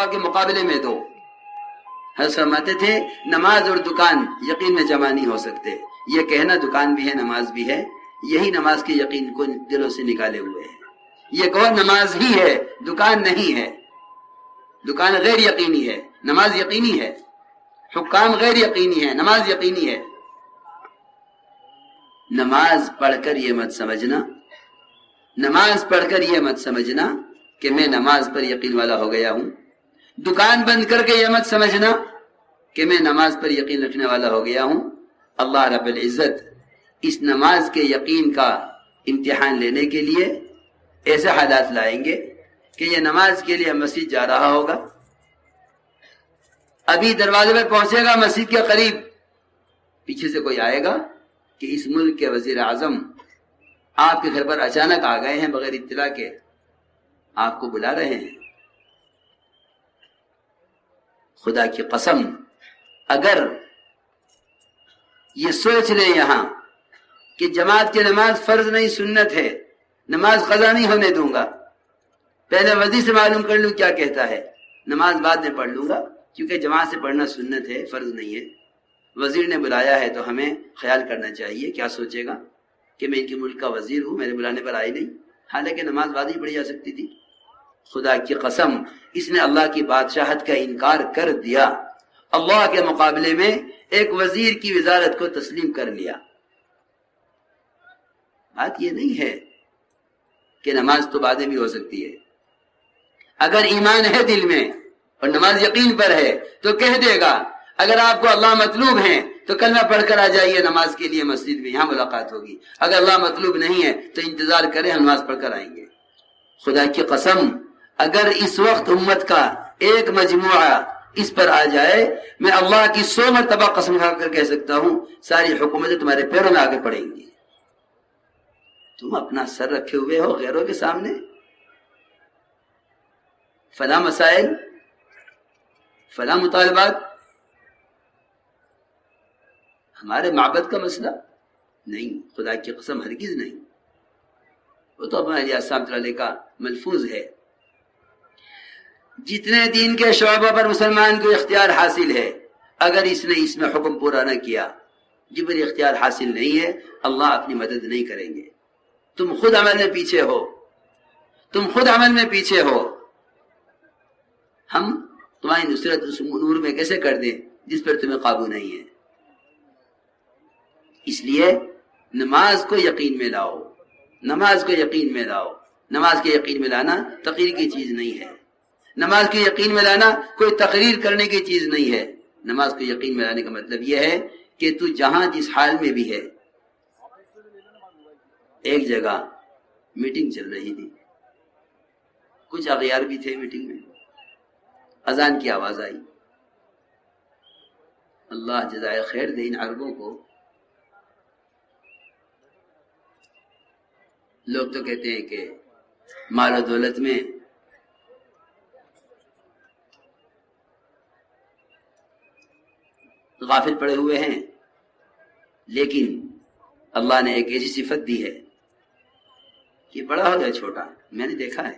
کے مقابلے میں دو حضرت فرماتے تھے نماز اور دکان یقین میں جمع نہیں ہو سکتے. یہ کہنا دکان بھی ہے نماز بھی ہے، یہی نماز کے یقین کو دلوں سے نکالے ہوئے ہے. یہ کہو نماز ہی ہے دکان نہیں ہے. دکان غیر یقینی ہے، نماز یقینی ہے. حکام غیر یقینی ہے، نماز یقینی ہے. نماز پڑھ کر یہ مت سمجھنا، نماز پڑھ کر یہ مت سمجھنا کہ میں نماز پر یقین والا ہو گیا ہوں. دکان بند کر کے یہ مت سمجھنا کہ میں نماز پر یقین رکھنے والا ہو گیا ہوں. اللہ رب العزت اس نماز کے یقین کا امتحان لینے کے لیے ایسے حالات لائیں گے کہ یہ نماز کے لیے مسجد جا رہا ہوگا، ابھی دروازے پر پہنچے گا مسجد کے قریب، پیچھے سے کوئی آئے گا کہ اس ملک کے وزیر اعظم آپ کے گھر پر اچانک آ گئے ہیں بغیر اطلاع کے، آپ کو بلا رہے ہیں. خدا کی قسم اگر یہ سوچ لیں یہاں کہ جماعت کی نماز فرض نہیں سنت ہے، نماز قضا نہیں ہونے دوں گا، پہلے وزیر سے معلوم کر لوں کیا کہتا ہے، نماز بعد میں پڑھ لوں گا کیونکہ جماعت سے پڑھنا سنت ہے فرض نہیں ہے. وزیر نے بلایا ہے تو ہمیں خیال کرنا چاہیے کیا سوچے گا کہ میں ان کے ملک کا وزیر ہوں، میرے بلانے پر آئی نہیں، حالانکہ نماز بعد ہی پڑھی جا سکتی تھی. خدا کی قسم اس نے اللہ کی بادشاہت کا انکار کر دیا، اللہ کے مقابلے میں ایک وزیر کی وزارت کو تسلیم کر لیا. بات یہ نہیں ہے کہ نماز تو بعد میں بھی ہو سکتی ہے. اگر ایمان ہے دل میں اور نماز یقین پر ہے تو کہہ دے گا اگر آپ کو اللہ مطلوب ہیں تو کلمہ پڑھ کر آ جائیے نماز کے لیے مسجد میں، یہاں ملاقات ہوگی. اگر اللہ مطلوب نہیں ہے تو انتظار کریں، ہم نماز پڑھ کر آئیں گے. خدا کی قسم اگر اس وقت امت کا ایک مجموعہ اس پر آ جائے، میں اللہ کی 100 مرتبہ قسم کھا کر کہہ سکتا ہوں ساری حکومتیں تمہارے پیروں میں آگے پڑیں گی. تم اپنا سر رکھے ہوئے ہو غیروں کے سامنے. فلاں مسائل، فلاں مطالبات ہمارے معبد کا مسئلہ نہیں، خدا کی قسم ہرگز نہیں. وہ تو اپنا علیہ السلام علیہ کا ملفوظ ہے. جتنے دین کے شعبوں پر مسلمان کو اختیار حاصل ہے، اگر اس نے اس میں حکم پورا نہ کیا، جبری اختیار حاصل نہیں ہے، اللہ اپنی مدد نہیں کریں گے. تم خود عمل میں پیچھے ہو، تم خود عمل میں پیچھے ہو. ہم تمہاری نصرت اس نور میں کیسے کر دیں جس پر تمہیں قابو نہیں ہے. اس لیے نماز کو یقین میں لاؤ، نماز کو یقین میں لاؤ. نماز کے یقین میں لانا تقریر کی چیز نہیں ہے. نماز کو یقین میں لانا کوئی تقریر کرنے کی چیز نہیں ہے. نماز کو یقین میں لانے کا مطلب یہ ہے کہ تو جہاں جس حال میں بھی ہے. ایک جگہ میٹنگ چل رہی تھی، کچھ اغیار بھی تھے میٹنگ میں، اذان کی آواز آئی. اللہ جزائے خیر دے ان عربوں کو. لوگ تو کہتے ہیں کہ مال و دولت میں غافل پڑے ہوئے ہیں، لیکن اللہ نے ایک ایسی صفت دی ہے کہ بڑا ہو یا چھوٹا، میں نے دیکھا ہے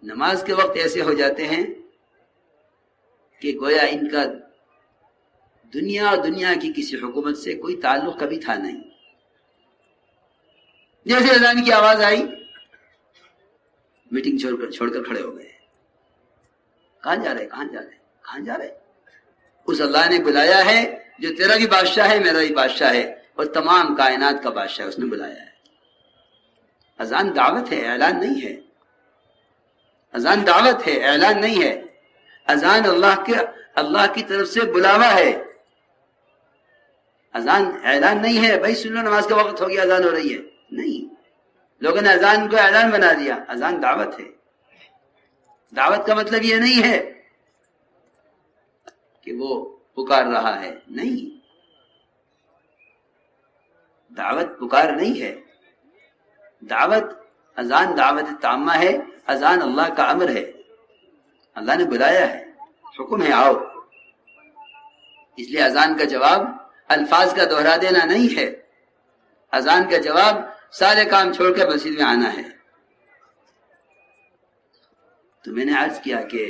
نماز کے وقت ایسے ہو جاتے ہیں کہ گویا ان کا دنیا کی کسی حکومت سے کوئی تعلق کبھی تھا نہیں. جیسے اذان کی آواز آئی میٹنگ چھوڑ کر کھڑے ہو گئے. کہاں جا رہے کہاں جا رہے کہاں جا رہے؟ اس اللہ نے بلایا ہے جو تیرا بھی بادشاہ ہے، میرا بھی بادشاہ ہے اور تمام کائنات کا بادشاہ ہے، اس نے بلایا ہے. اذان دعوت ہے، اعلان نہیں ہے. اذان دعوت ہے، اعلان نہیں ہے. اذان اللہ کی طرف سے بلاوا ہے. اذان اعلان نہیں ہے بھائی سن لو نماز کا وقت ہو گیا اذان ہو رہی ہے، نہیں. لوگوں نے اذان کو اعلان بنا دیا. اذان دعوت ہے. دعوت کا مطلب یہ نہیں ہے کہ وہ پکار رہا ہے، نہیں. دعوت پکار نہیں ہے. دعوت اذان دعوت تامہ ہے. اذان اللہ کا امر ہے، اللہ نے بلایا ہے، حکم ہے آؤ. اس لیے اذان کا جواب الفاظ کا دوہرا دینا نہیں ہے. اذان کا جواب سارے کام چھوڑ کر مسجد میں آنا ہے۔ تو میں نے عرض کیا کہ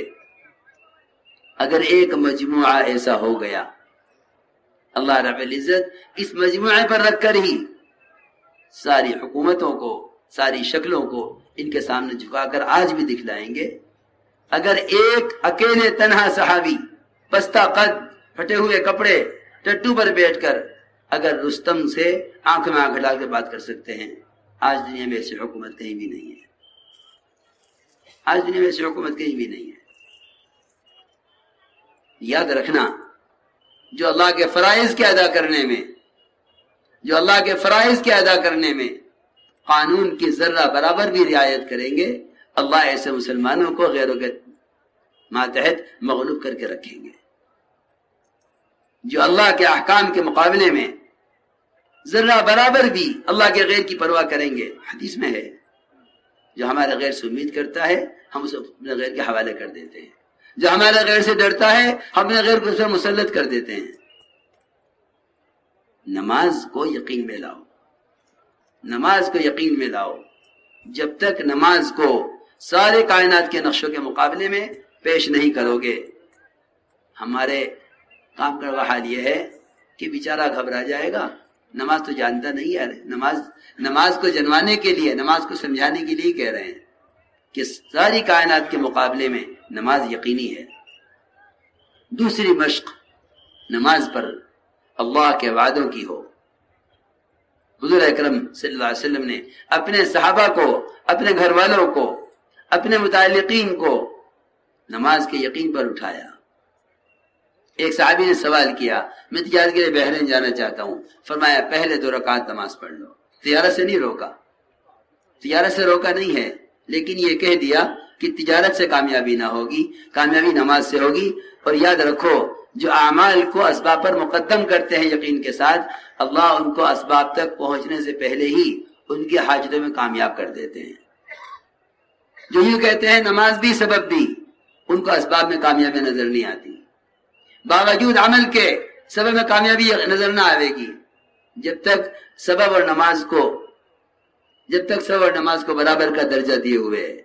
اگر ایک مجموعہ ایسا ہو گیا، اللہ رب العزت اس مجموعے پر رکھ کر ہی ساری حکومتوں کو، ساری شکلوں کو ان کے سامنے جھکا کر آج بھی دکھلائیں گے۔ اگر ایک اکیلے تنہا صحابی پستہ قد، پھٹے ہوئے کپڑے، ٹٹو پر بیٹھ کر اگر رستم سے آنکھ میں آنکھ ڈال کے بات کر سکتے ہیں، آج دنیا میں ایسی حکومت کہیں بھی نہیں ہے، آج دنیا میں ایسی حکومت کہیں بھی نہیں ہے۔ یاد رکھنا، جو اللہ کے فرائض کے ادا کرنے میں، جو اللہ کے فرائض کے ادا کرنے میں قانون کی ذرہ برابر بھی رعایت کریں گے، اللہ ایسے مسلمانوں کو غیروں کے ماتحت مغلوب کر کے رکھیں گے۔ جو اللہ کے احکام کے مقابلے میں ذرہ برابر بھی اللہ کے غیر کی پرواہ کریں گے، حدیث میں ہے، جو ہمارے غیر سے امید کرتا ہے ہم اسے اپنے غیر کے حوالے کر دیتے ہیں، جو ہمارے غیر سے ڈرتا ہے ہم اپنے غیر کو اس پر مسلط کر دیتے ہیں۔ نماز کو یقین میں لاؤ، نماز کو یقین میں لاؤ۔ جب تک نماز کو سارے کائنات کے نقشوں کے مقابلے میں پیش نہیں کرو گے، ہمارے کام کا حال یہ ہے کہ بیچارہ گھبرا جائے گا، نماز تو جانتا نہیں ہے، نماز کو جنوانے کے لیے، نماز کو سمجھانے کے لیے کہہ رہے ہیں کہ ساری کائنات کے مقابلے میں نماز یقینی ہے۔ دوسری مشق نماز پر اللہ کے وعدوں کی ہو۔ حضور اکرم صلی اللہ علیہ وسلم نے اپنے صحابہ کو، اپنے گھر والوں کو، اپنے متعلقین کو نماز کے یقین پر اٹھایا۔ ایک صحابی نے سوال کیا، میں تجارت کے لیے بحرین جانا چاہتا ہوں، فرمایا پہلے 2 رکعت نماز پڑھ لو۔ تجارت سے نہیں روکا، تجارت سے روکا نہیں ہے، لیکن یہ کہہ دیا کہ تجارت سے کامیابی نہ ہوگی، کامیابی نماز سے ہوگی۔ اور یاد رکھو، جو اعمال کو اسباب پر مقدم کرتے ہیں یقین کے ساتھ، اللہ ان کو اسباب تک پہنچنے سے پہلے ہی ان کی حاجتوں میں کامیاب کر دیتے ہیں۔ جو یوں کہتے ہیں نماز بھی سبب بھی، ان کو اسباب میں کامیابی نظر نہیں آتی، باوجود عمل کے سبب میں کامیابی نظر نہ آئے گی جب تک سبب اور نماز کو برابر کا درجہ دیے ہوئے ہے۔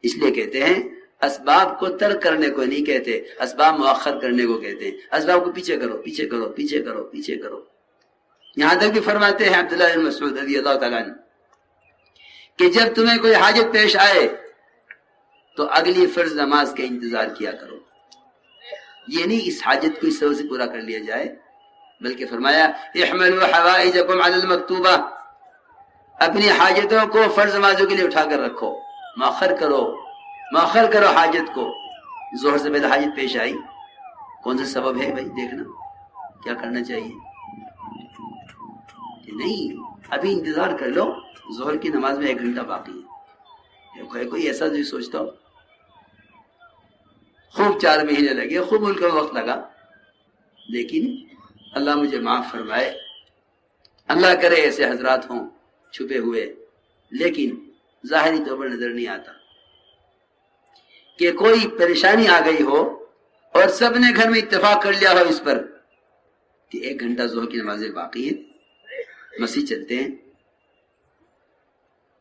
اس لیے کہتے ہیں اسباب کو ترک کرنے کو نہیں کہتے، اسباب مؤخر کرنے کو کہتے ہیں۔ اسباب کو پیچھے کرو، پیچھے کرو، پیچھے کرو، پیچھے کرو۔ یہاں تک بھی فرماتے ہیں عبداللہ بن مسعود رضی اللہ تعالیٰ عنہ کہ جب تمہیں کوئی حاجت پیش آئے تو اگلی فرض نماز کا انتظار کیا کرو۔ یہ نہیں اس حاجت کو اس طرح سے پورا کر لیا جائے، بلکہ فرمایا احملوا حوائجکم علی المکتوبہ، اپنی حاجتوں کو فرض نمازوں کے لیے اٹھا کر رکھو، مؤخر کرو حاجت کو۔ ظہر سے پہلے حاجت پیش آئی، کون سا سبب ہے بھائی؟ دیکھنا کیا کرنا چاہیے کہ نہیں، ابھی انتظار کر لو، ظہر کی نماز میں 1 گھنٹہ باقی ہے۔ کوئی ایسا جو سوچتا ہو خوب 4 مہینے لگے، خوب ملک کا وقت لگا، لیکن اللہ مجھے معاف فرمائے، اللہ کرے ایسے حضرات ہوں چھپے ہوئے، لیکن ظاہری طور پر نظر نہیں آتا کہ کوئی پریشانی آ گئی ہو اور سب نے گھر میں اتفاق کر لیا ہو اس پر کہ 1 گھنٹہ ظہر کی نمازیں باقی ہیں، مسجد چلتے ہیں،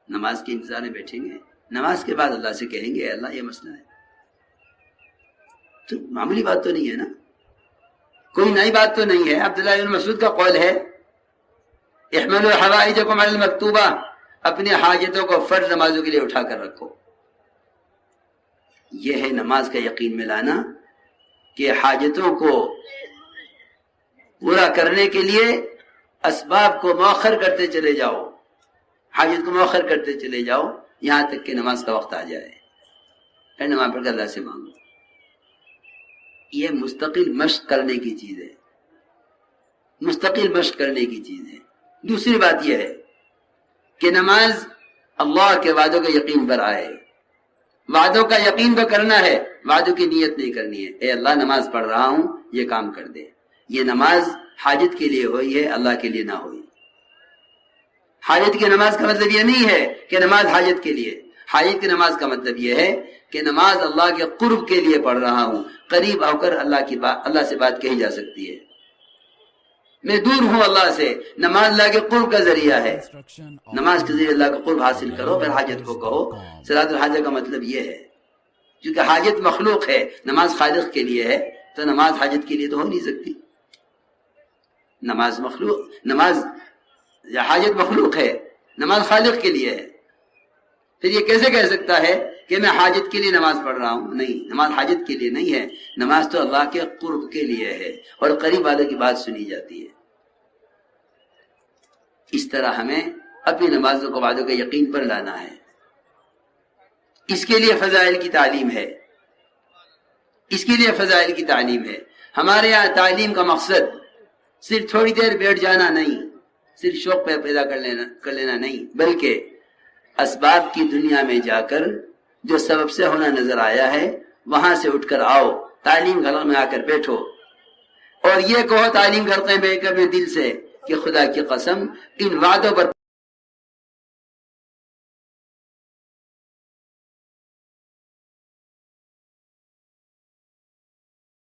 نماز کے انتظار میں بیٹھیں گے، نماز کے بعد اللہ سے کہیں گے اللہ یہ مسئلہ ہے۔ تو معمولی بات تو نہیں ہے نا، کوئی نئی بات تو نہیں ہے۔ عبداللہ بن مسعود کا قول ہے احملوا حوائجکم علی المکتوبہ، اپنی حاجتوں کو فرض نمازوں کے لیے اٹھا کر رکھو۔ یہ ہے نماز کا یقین میں لانا کہ حاجتوں کو پورا کرنے کے لیے اسباب کو مؤخر کرتے چلے جاؤ، حاجت کو مؤخر کرتے چلے جاؤ یہاں تک کہ نماز کا وقت آ جائے، پھر نماز پڑھ کر اللہ سے مانگو۔ یہ مستقل مشق کرنے کی چیز ہے، مستقل مشق کرنے کی چیز ہے۔ دوسری بات یہ ہے کہ نماز اللہ کے وعدوں کے یقین پر آئے، وعدوں کا یقین تو کرنا ہے، وعدوں کی نیت نہیں کرنی ہے۔ اے اللہ نماز پڑھ رہا ہوں، یہ کام کر دے۔ یہ نماز حاجت کے لیے ہوئی ہے، اللہ کے لیے نہ ہوئی۔ حاجت کی نماز کا مطلب یہ نہیں ہے کہ نماز حاجت کے لیے، حاجت کی نماز کا مطلب یہ ہے کہ نماز اللہ کے قرب کے لیے پڑھ رہا ہوں، قریب ہو کر اللہ سے بات کہی جا سکتی ہے۔ میں دور ہوں اللہ سے. نماز اللہ کے قرب کا ذریعہ ہے. نماز کے ذریعے اللہ کا قرب حاصل کرو، پھر حاجت کو کہو. صلاۃ الحاجہ کا مطلب یہ ہے، کیونکہ حاجت مخلوق ہے، نماز خالق کے لیے ہے، تو نماز حاجت کے لیے تو ہو نہیں سکتی. نماز حاجت مخلوق ہے، نماز خالق کے لیے ہے. پھر یہ کیسے کہہ سکتا ہے کہ میں حاجت کے لیے نماز پڑھ رہا ہوں؟ نہیں، نماز حاجت کے لیے نہیں ہے، نماز تو اللہ کے قرب کے لیے ہے، اور قریب والوں کی بات سنی جاتی ہے. اس طرح ہمیں اپنی نمازوں کو وعدوں کے یقین پر لانا ہے. اس کے لیے فضائل کی تعلیم ہے، اس کے لیے فضائل کی تعلیم ہے. ہمارے یہاں تعلیم کا مقصد صرف تھوڑی دیر بیٹھ جانا نہیں، صرف شوق پیدا کر لینا نہیں، بلکہ اسباب کی دنیا میں جا کر جو سبب سے ہونا نظر آیا ہے وہاں سے اٹھ کر آؤ، تعلیم گھر میں آ کر بیٹھو، اور یہ کہو تعلیم گھر میں بیٹھ کر اپنے دل سے کہ خدا کی قسم ان وعدوں پر